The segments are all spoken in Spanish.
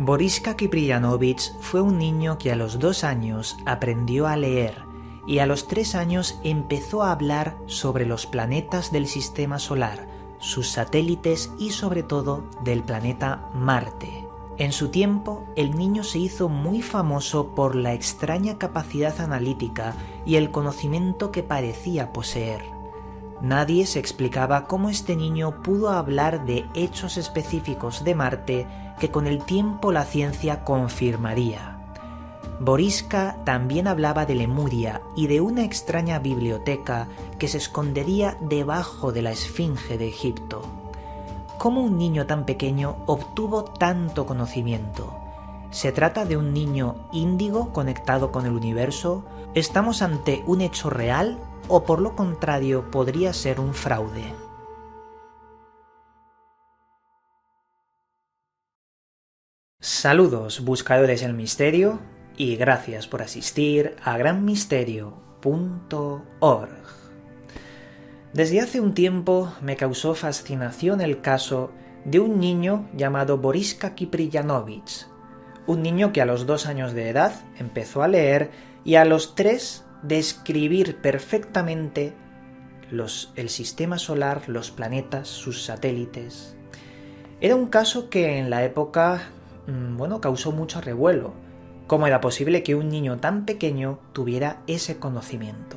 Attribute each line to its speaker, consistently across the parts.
Speaker 1: Boriska Kipriyanovich fue un niño que a los 2 años aprendió a leer y a los 3 años empezó a hablar sobre los planetas del sistema solar, sus satélites y sobre todo del planeta Marte. En su tiempo, el niño se hizo muy famoso por la extraña capacidad analítica y el conocimiento que parecía poseer. Nadie se explicaba cómo este niño pudo hablar de hechos específicos de Marte que con el tiempo la ciencia confirmaría. Boriska también hablaba de Lemuria y de una extraña biblioteca que se escondería debajo de la Esfinge de Egipto. ¿Cómo un niño tan pequeño obtuvo tanto conocimiento? ¿Se trata de un niño índigo conectado con el universo? ¿Estamos ante un hecho real o por lo contrario podría ser un fraude? Saludos buscadores del misterio y gracias por asistir a granmisterio.org. Desde hace un tiempo me causó fascinación el caso de un niño llamado Boriska Kipriyanovich, un niño que a los 2 años de edad empezó a leer y a los 3 describir perfectamente el sistema solar, los planetas, sus satélites. Era un caso que en la época causó mucho revuelo. ¿Cómo era posible que un niño tan pequeño tuviera ese conocimiento?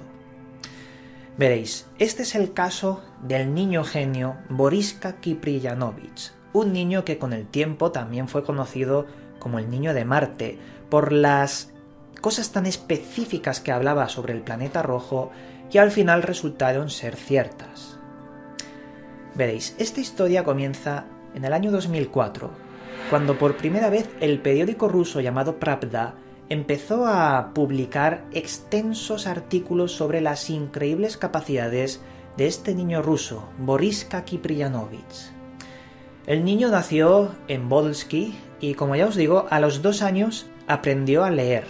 Speaker 1: Veréis, este es el caso del niño genio Boriska Kipriyanovich, un niño que con el tiempo también fue conocido como el niño de Marte, por las cosas tan específicas que hablaba sobre el planeta rojo que al final resultaron ser ciertas. Veréis, esta historia comienza en el año 2004, cuando por primera vez el periódico ruso llamado Pravda empezó a publicar extensos artículos sobre las increíbles capacidades de este niño ruso, Boriska Kipriyanovich. El niño nació en Volsky y, como ya os digo, a los 2 años aprendió a leer.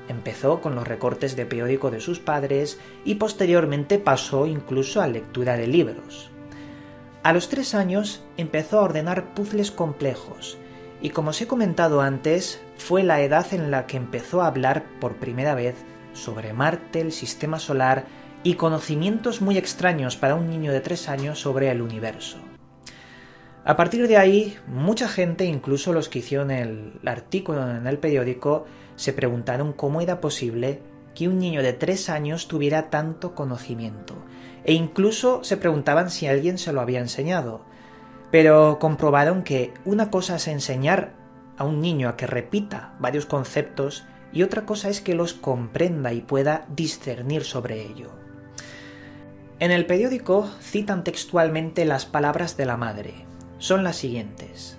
Speaker 1: Empezó con los recortes de periódico de sus padres y posteriormente pasó incluso a lectura de libros. A los 3 años empezó a ordenar puzzles complejos y, como os he comentado antes, fue la edad en la que empezó a hablar por primera vez sobre Marte, el sistema solar y conocimientos muy extraños para un niño de 3 años sobre el universo. A partir de ahí, mucha gente, incluso los que hicieron el artículo en el periódico, se preguntaron cómo era posible que un niño de 3 años tuviera tanto conocimiento, e incluso se preguntaban si alguien se lo había enseñado. Pero comprobaron que una cosa es enseñar a un niño a que repita varios conceptos y otra cosa es que los comprenda y pueda discernir sobre ello. En el periódico citan textualmente las palabras de la madre. Son las siguientes: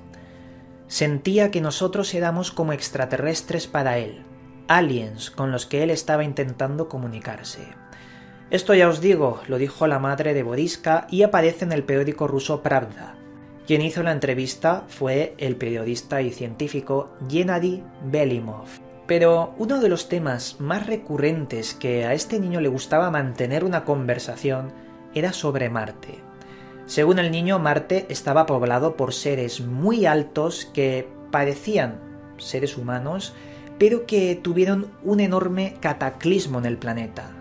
Speaker 1: sentía que nosotros éramos como extraterrestres para él, aliens con los que él estaba intentando comunicarse. Esto, ya os digo, lo dijo la madre de Boriska y aparece en el periódico ruso Pravda. Quien hizo la entrevista fue el periodista y científico Gennady Belimov. Pero uno de los temas más recurrentes que a este niño le gustaba mantener una conversación era sobre Marte. Según el niño, Marte estaba poblado por seres muy altos que parecían seres humanos, pero que tuvieron un enorme cataclismo en el planeta.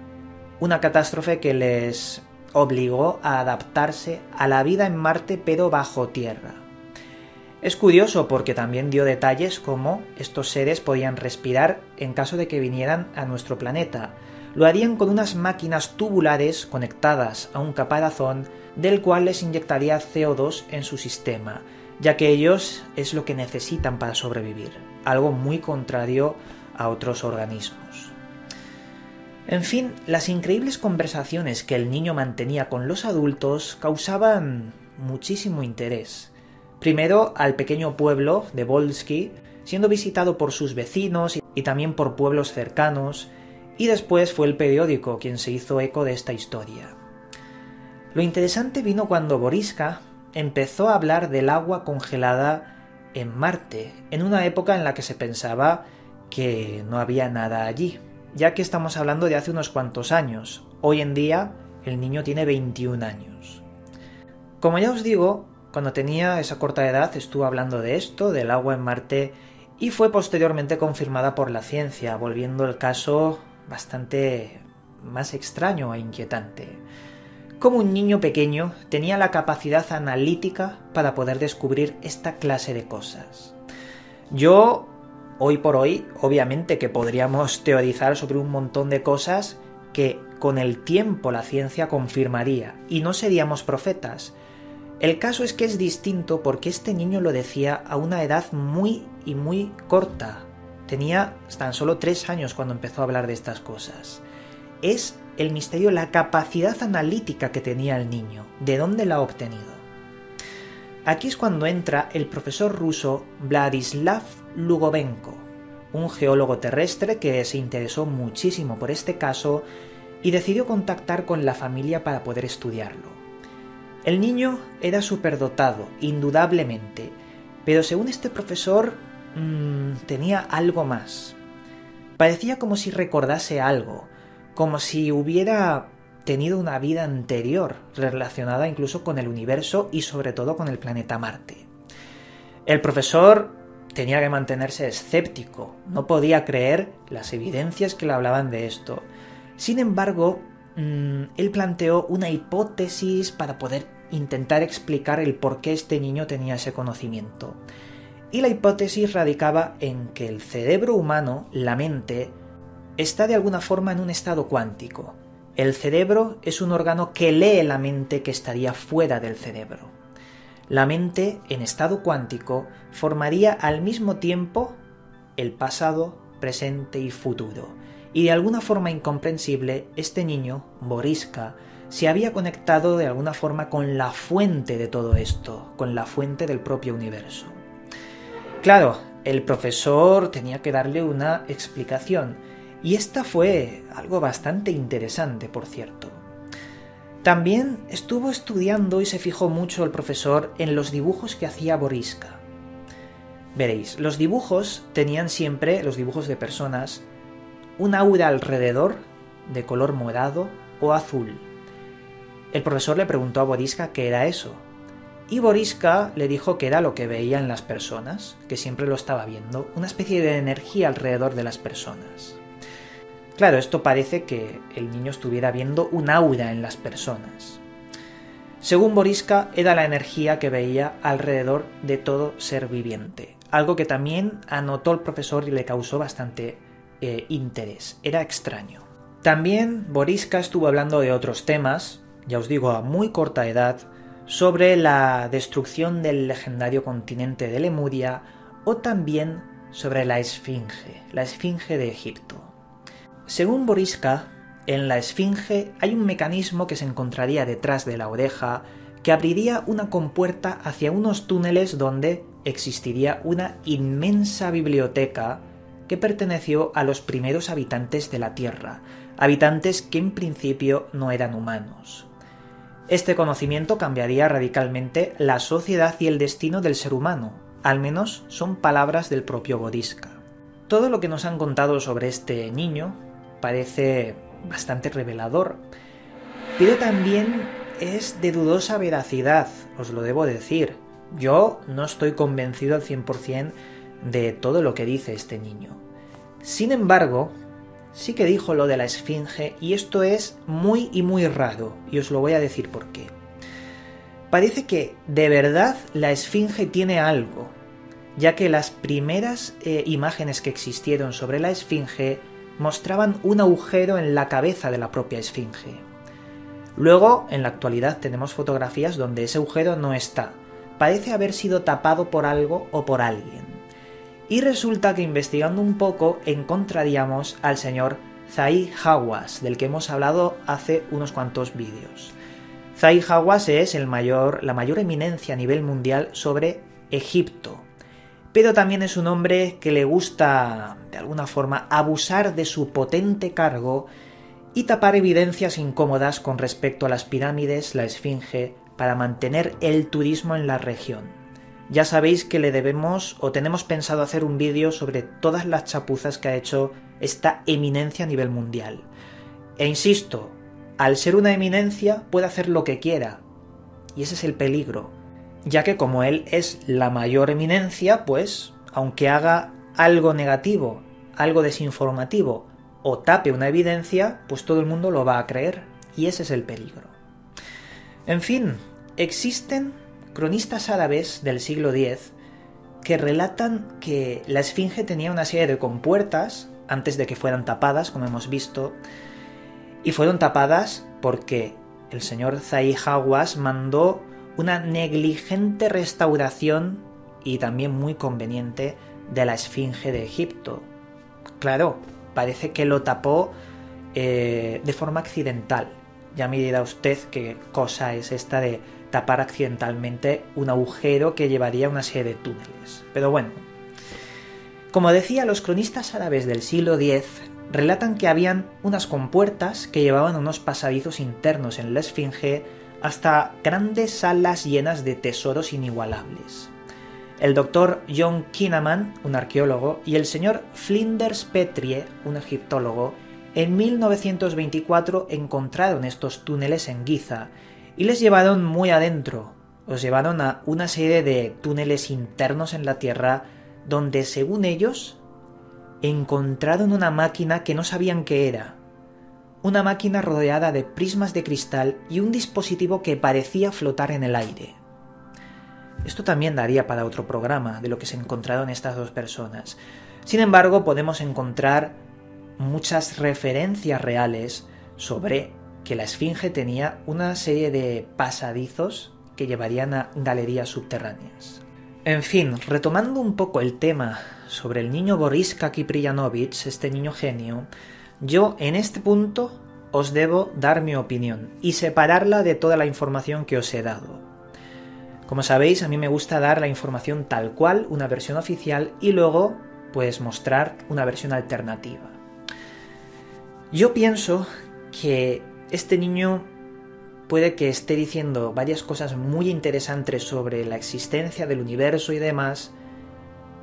Speaker 1: Una catástrofe que les obligó a adaptarse a la vida en Marte pero bajo tierra. Es curioso porque también dio detalles como estos seres podían respirar en caso de que vinieran a nuestro planeta. Lo harían con unas máquinas tubulares conectadas a un caparazón del cual les inyectaría CO2 en su sistema, ya que ellos es lo que necesitan para sobrevivir, algo muy contrario a otros organismos. En fin, las increíbles conversaciones que el niño mantenía con los adultos causaban muchísimo interés. Primero al pequeño pueblo de Volsky, siendo visitado por sus vecinos y también por pueblos cercanos, y después fue el periódico quien se hizo eco de esta historia. Lo interesante vino cuando Boriska empezó a hablar del agua congelada en Marte, en una época en la que se pensaba que no había nada allí, ya que estamos hablando de hace unos cuantos años. Hoy en día el niño tiene 21 años. Como ya os digo, cuando tenía esa corta edad estuve hablando de esto, del agua en Marte, y fue posteriormente confirmada por la ciencia, volviendo el caso bastante más extraño e inquietante. Como un niño pequeño tenía la capacidad analítica para poder descubrir esta clase de cosas. Yo, hoy por hoy, obviamente que podríamos teorizar sobre un montón de cosas que con el tiempo la ciencia confirmaría, y no seríamos profetas. El caso es que es distinto porque este niño lo decía a una edad muy corta. Tenía tan solo 3 años cuando empezó a hablar de estas cosas. Es el misterio, la capacidad analítica que tenía el niño. ¿De dónde la ha obtenido? Aquí es cuando entra el profesor ruso Vladislav Lugovenko, un geólogo terrestre que se interesó muchísimo por este caso y decidió contactar con la familia para poder estudiarlo. El niño era superdotado, indudablemente, pero según este profesor tenía algo más. Parecía como si recordase algo, como si hubiera tenido una vida anterior relacionada incluso con el universo y sobre todo con el planeta Marte. El profesor tenía que mantenerse escéptico, no podía creer las evidencias que le hablaban de esto. Sin embargo, él planteó una hipótesis para poder intentar explicar el por qué este niño tenía ese conocimiento. Y la hipótesis radicaba en que el cerebro humano, la mente, está de alguna forma en un estado cuántico. El cerebro es un órgano que lee la mente que estaría fuera del cerebro. La mente, en estado cuántico, formaría al mismo tiempo el pasado, presente y futuro. Y de alguna forma incomprensible, este niño, Boriska, se había conectado de alguna forma con la fuente de todo esto, con la fuente del propio universo. Claro, el profesor tenía que darle una explicación, y esta fue algo bastante interesante, por cierto. También estuvo estudiando y se fijó mucho el profesor en los dibujos que hacía Boriska. Veréis, los dibujos tenían siempre, los dibujos de personas, un aura alrededor de color morado o azul. El profesor le preguntó a Boriska qué era eso, y Boriska le dijo que era lo que veía en las personas, que siempre lo estaba viendo, una especie de energía alrededor de las personas. Claro, esto parece que el niño estuviera viendo un aura en las personas. Según Boriska, era la energía que veía alrededor de todo ser viviente, algo que también anotó el profesor y le causó bastante interés. Era extraño. También Boriska estuvo hablando de otros temas, ya os digo, a muy corta edad, sobre la destrucción del legendario continente de Lemuria o también sobre la Esfinge de Egipto. Según Boriska, en la Esfinge hay un mecanismo que se encontraría detrás de la oreja que abriría una compuerta hacia unos túneles donde existiría una inmensa biblioteca que perteneció a los primeros habitantes de la Tierra, habitantes que en principio no eran humanos. Este conocimiento cambiaría radicalmente la sociedad y el destino del ser humano, al menos son palabras del propio Boriska. Todo lo que nos han contado sobre este niño parece bastante revelador, pero también es de dudosa veracidad, os lo debo decir. Yo no estoy convencido al 100% de todo lo que dice este niño. Sin embargo, sí que dijo lo de la Esfinge y esto es muy raro, y os lo voy a decir por qué. Parece que de verdad la Esfinge tiene algo, ya que las primeras imágenes que existieron sobre la Esfinge mostraban un agujero en la cabeza de la propia Esfinge. Luego, en la actualidad tenemos fotografías donde ese agujero no está, parece haber sido tapado por algo o por alguien. Y resulta que investigando un poco encontraríamos al señor Zahi Hawass, del que hemos hablado hace unos cuantos vídeos. Zahi Hawass es la mayor eminencia a nivel mundial sobre Egipto, pero también es un hombre que le gusta, de alguna forma, abusar de su potente cargo y tapar evidencias incómodas con respecto a las pirámides, la Esfinge, para mantener el turismo en la región. Ya sabéis que le debemos o tenemos pensado hacer un vídeo sobre todas las chapuzas que ha hecho esta eminencia a nivel mundial. E insisto, al ser una eminencia puede hacer lo que quiera, y ese es el peligro, ya que como él es la mayor eminencia, pues, aunque haga algo negativo, algo desinformativo o tape una evidencia, pues todo el mundo lo va a creer, y ese es el peligro. En fin, existen cronistas árabes del siglo X que relatan que la esfinge tenía una serie de compuertas antes de que fueran tapadas, como hemos visto, y fueron tapadas porque el señor Zahi Hawass mandó una negligente restauración y también muy conveniente de la esfinge de Egipto. Claro, parece que lo tapó de forma accidental. Ya me dirá usted qué cosa es esta de tapar accidentalmente un agujero que llevaría a una serie de túneles. Pero bueno, como decía, los cronistas árabes del siglo X relatan que habían unas compuertas que llevaban unos pasadizos internos en la esfinge hasta grandes salas llenas de tesoros inigualables. El doctor John Kinnaman, un arqueólogo, y el señor Flinders Petrie, un egiptólogo, en 1924 encontraron estos túneles en Giza y les llevaron muy adentro. Los llevaron a una serie de túneles internos en la tierra donde, según ellos, encontraron una máquina que no sabían qué era. Una máquina rodeada de prismas de cristal y un dispositivo que parecía flotar en el aire. Esto también daría para otro programa de lo que se encontraron estas dos personas. Sin embargo, podemos encontrar muchas referencias reales sobre que la esfinge tenía una serie de pasadizos que llevarían a galerías subterráneas. En fin, retomando un poco el tema sobre el niño Boriska Kipriyanovich, este niño genio, yo en este punto os debo dar mi opinión y separarla de toda la información que os he dado. Como sabéis, a mí me gusta dar la información tal cual, una versión oficial, y luego pues mostrar una versión alternativa. Yo pienso que este niño puede que esté diciendo varias cosas muy interesantes sobre la existencia del universo y demás,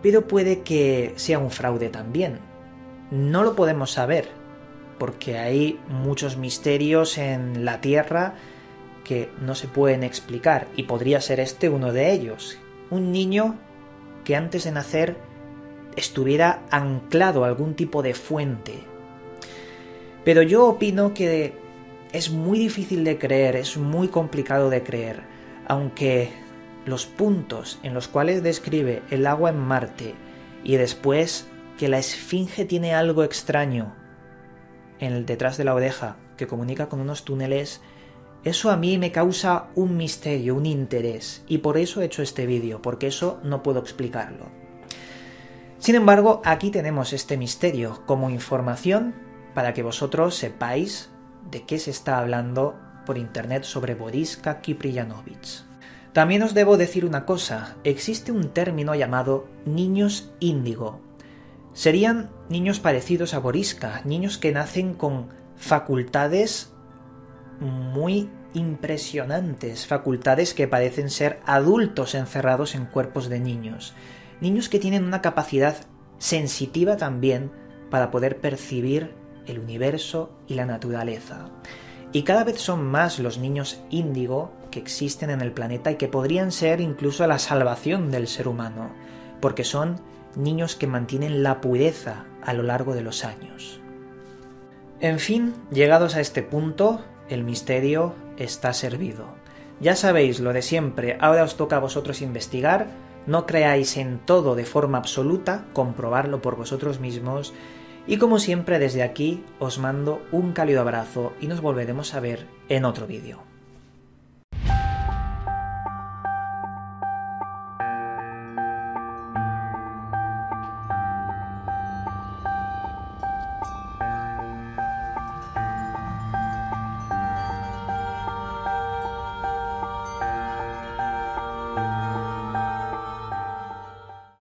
Speaker 1: pero puede que sea un fraude también. No lo podemos saber, porque hay muchos misterios en la Tierra que no se pueden explicar, y podría ser este uno de ellos. Un niño que antes de nacer estuviera anclado a algún tipo de fuente. Pero yo opino que es muy difícil de creer, es muy complicado de creer, aunque los puntos en los cuales describe el agua en Marte y después que la esfinge tiene algo extraño detrás de la oreja que comunica con unos túneles, eso a mí me causa un misterio, un interés, y por eso he hecho este vídeo, porque eso no puedo explicarlo. Sin embargo, aquí tenemos este misterio como información para que vosotros sepáis de qué se está hablando por internet sobre Boriska Kipriyanovich. También os debo decir una cosa, existe un término llamado niños índigo. Serían niños parecidos a Boriska, niños que nacen con facultades muy impresionantes, facultades que parecen ser adultos encerrados en cuerpos de niños. Niños que tienen una capacidad sensitiva también para poder percibir el universo y la naturaleza. Y cada vez son más los niños índigo que existen en el planeta y que podrían ser incluso la salvación del ser humano, porque son niños que mantienen la pureza a lo largo de los años. En fin, llegados a este punto, el misterio está servido. Ya sabéis lo de siempre, ahora os toca a vosotros investigar, no creáis en todo de forma absoluta, comprobarlo por vosotros mismos, y como siempre desde aquí os mando un cálido abrazo y nos volveremos a ver en otro vídeo.